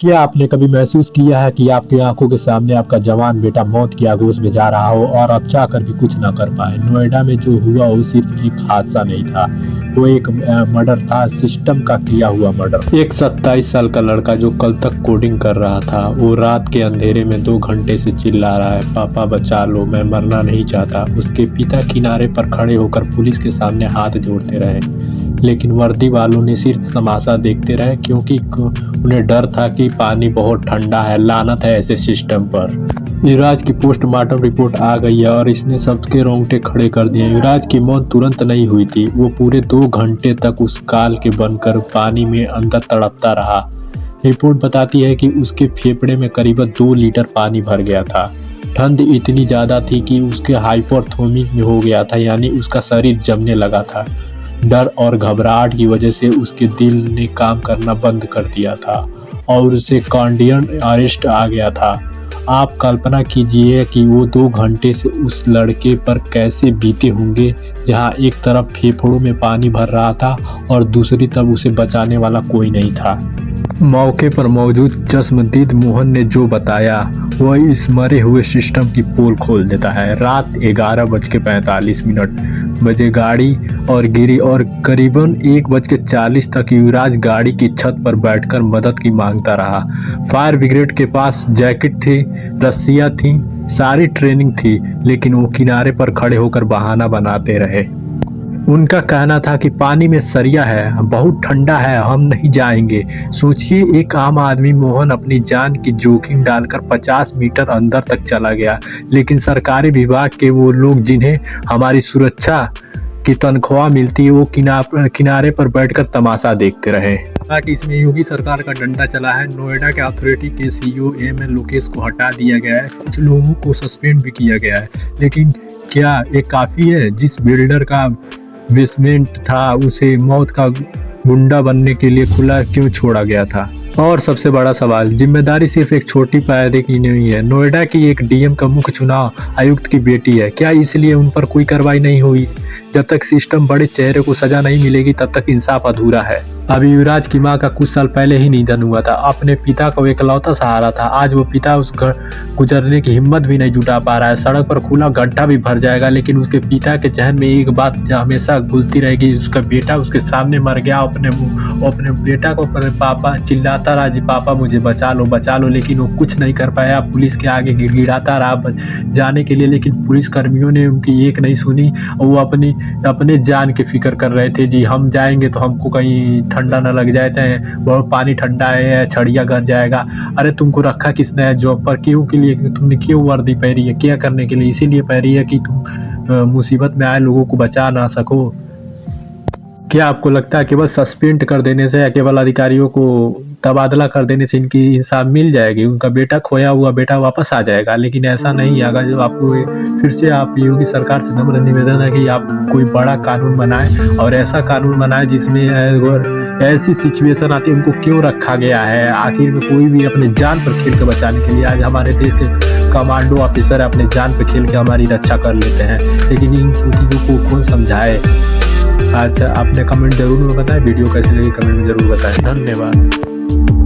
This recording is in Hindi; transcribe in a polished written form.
क्या आपने कभी महसूस किया है कि आपकी आंखों के सामने आपका जवान बेटा मौत की आगोश में जा रहा हो और आप चाहकर भी कुछ ना कर पाए? नोएडा में जो हुआ वो सिर्फ एक हादसा नहीं था, वो एक मर्डर था, सिस्टम का किया हुआ मर्डर। एक 27 साल का लड़का जो कल तक कोडिंग कर रहा था, वो रात के अंधेरे में 2 घंटे से चिल्ला रहा है, पापा बचा लो, मैं मरना नहीं चाहता। उसके पिता किनारे पर खड़े होकर पुलिस के सामने हाथ जोड़ते रहे, लेकिन वर्दी वालों ने सिर्फ तमाशा देखते रहे, क्योंकि उन्हें डर था कि पानी बहुत ठंडा है। लानत है ऐसे सिस्टम पर। युवराज की पोस्टमार्टम रिपोर्ट आ गई है और इसने सबके रोंगटे खड़े कर दिए। युवराज की मौत तुरंत नहीं हुई थी, वो पूरे 2 घंटे तक उस काल के बनकर पानी में अंदर तड़पता रहा। रिपोर्ट बताती है कि उसके फेफड़े में करीबन 2 लीटर पानी भर गया था। ठंड इतनी ज़्यादा थी कि उसके हाइपोथर्मिया हो गया था, यानी उसका शरीर जमने लगा था। डर और घबराहट की वजह से उसके दिल ने काम करना बंद कर दिया था और उसे कार्डियक अरेस्ट आ गया था। आप कल्पना कीजिए कि वो 2 घंटे से उस लड़के पर कैसे बीते होंगे, जहां एक तरफ फेफड़ों में पानी भर रहा था और दूसरी तरफ उसे बचाने वाला कोई नहीं था। मौके पर मौजूद चश्मदीद मोहन ने जो बताया वह इस मरे हुए सिस्टम की पोल खोल देता है। रात 11:45 बजे गाड़ी और गिरी और करीबन 1:40 तक युवराज गाड़ी की छत पर बैठकर मदद की मांगता रहा। फायर ब्रिगेड के पास जैकेट थी, रस्सियाँ थीं, सारी ट्रेनिंग थी, लेकिन वो किनारे पर खड़े होकर बहाना बनाते रहे। उनका कहना था कि पानी में सरिया है, बहुत ठंडा है, हम नहीं जाएंगे। सोचिए, एक आम आदमी मोहन अपनी जान की जोखिम डालकर 50 मीटर अंदर तक चला गया, लेकिन सरकारी विभाग के वो लोग जिन्हें हमारी सुरक्षा की तनख्वाह मिलती है, वो किनारे पर बैठकर तमाशा देखते रहे। कि इसमें योगी सरकार का डंडा चला है। नोएडा के अथॉरिटी के सीईओ एमएल लोकेश को हटा दिया गया है, कुछ लोगों को सस्पेंड भी किया गया है, लेकिन क्या ये काफ़ी है? जिस बिल्डर का बेसमेंट था उसे मौत का गुंडा बनने के लिए खुला क्यों छोड़ा गया था? और सबसे बड़ा सवाल, जिम्मेदारी सिर्फ एक छोटी पायदे की नहीं है। नोएडा की एक डीएम का मुख्य चुनाव आयुक्त की बेटी है, क्या इसलिए उन पर कोई कार्रवाई नहीं हुई? जब तक सिस्टम बड़े चेहरे को सजा नहीं मिलेगी तब तक इंसाफ अधूरा है। अभी युवराज की मां का कुछ साल पहले ही निधन हुआ था, अपने पिता का वो इकलौता सहारा था। आज वो पिता उस घर गुजरने की हिम्मत भी नहीं जुटा पा रहा है। सड़क पर खुला गड्ढा भी भर जाएगा, लेकिन उसके पिता के जहन में एक बात हमेशा घुलती रहेगी, उसका बेटा उसके सामने मर गया। अपने बेटा को पापा चिल्लाता रहा, जी पापा मुझे बचा लो, लेकिन वो कुछ नहीं कर पाया। पुलिस के आगे गिड़गिड़ाता रहा जाने के लिए, लेकिन पुलिस कर्मियों ने उनकी एक नहीं सुनी। वो अपने जान की फिक्र कर रहे थे, जी हम जाएंगे तो हमको कहीं ठंडा ना लग जाए, चाहे बहुत पानी ठंडा है, छड़िया गर जाएगा। अरे तुमको रखा किसने है जॉब पर? क्यों के लिए? तुमने क्यों वर्दी पहनी है? क्या करने के लिए? इसीलिए पहनी है कि तुम मुसीबत में आए लोगों को बचा ना सको। क्या आपको लगता है केवल सस्पेंड कर देने से या केवल अधिकारियों को तबादला कर देने से इनकी इंसाफ मिल जाएगी, उनका बेटा खोया हुआ बेटा वापस आ जाएगा? लेकिन ऐसा नहीं आगा। जो आपको फिर से आप योगी सरकार से नम्र निवेदन है कि आप कोई बड़ा कानून बनाएं और ऐसा कानून बनाएं जिसमें ऐसी सिचुएशन आती है उनको क्यों रखा गया है। आखिर में कोई भी अपने जान पर खेल कर बचाने के लिए, आज हमारे देश के कमांडो ऑफिसर अपने जान पर खेल के हमारी रक्षा कर लेते हैं, लेकिन इन चीज़ों को कौन समझाए? अच्छा, आपने कमेंट जरूर में बताएं, वीडियो कैसे लगी कमेंट में जरूर बताएं। धन्यवाद।